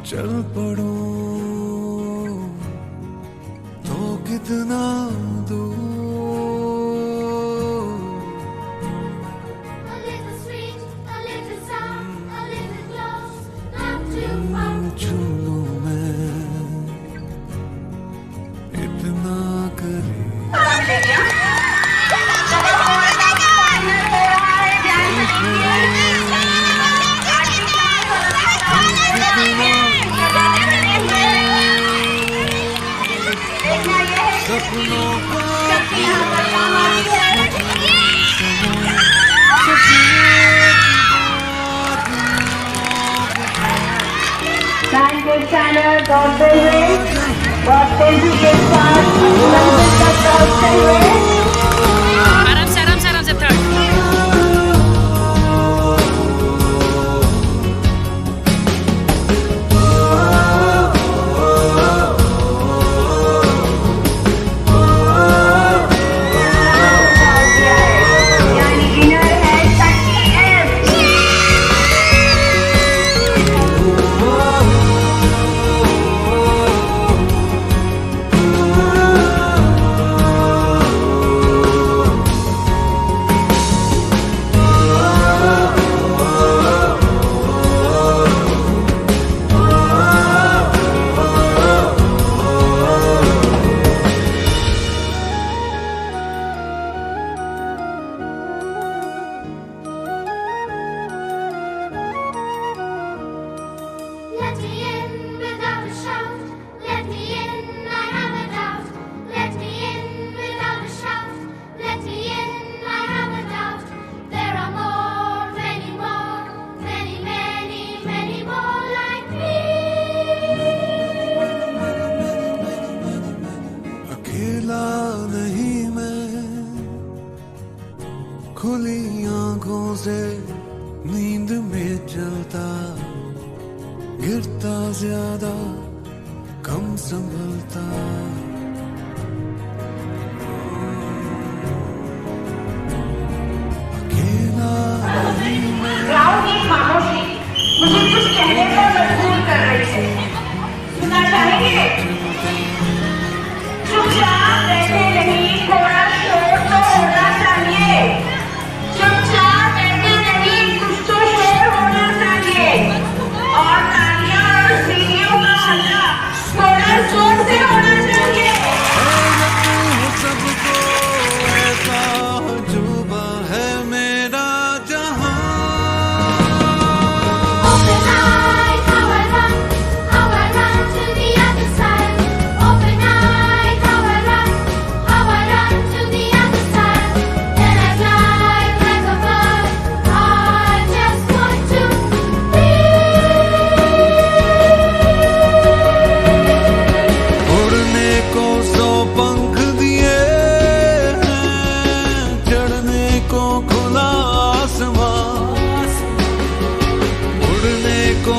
चल पड़ूं तो कितना दूर। छू लूं मैं इतना करीब। सपनों का दौड़ते हुए बहुत तेजी के साथ मंजिल तक पहुंचते हुए आराम से थर्ड। नहीं मैं खुली आंखों से नींद में चलता, गिरता ज्यादा कम संभलता। अकेला नहीं मैं। खामोशी मुझे कुछ कहने पर मजबूर कर रही है। सुनना चाहेंगे? चुपचाप बैठे नहीं, थोड़ा शोर तो होना चाहिए। चुपचाप बैठे नहीं, कुछ तो शोर होना चाहिए। और तालियां और सीढ़ियों का हल्ला थोड़ा जोर से होना चाहिए। सबको ऐसा जुबा है मेरा जहां। को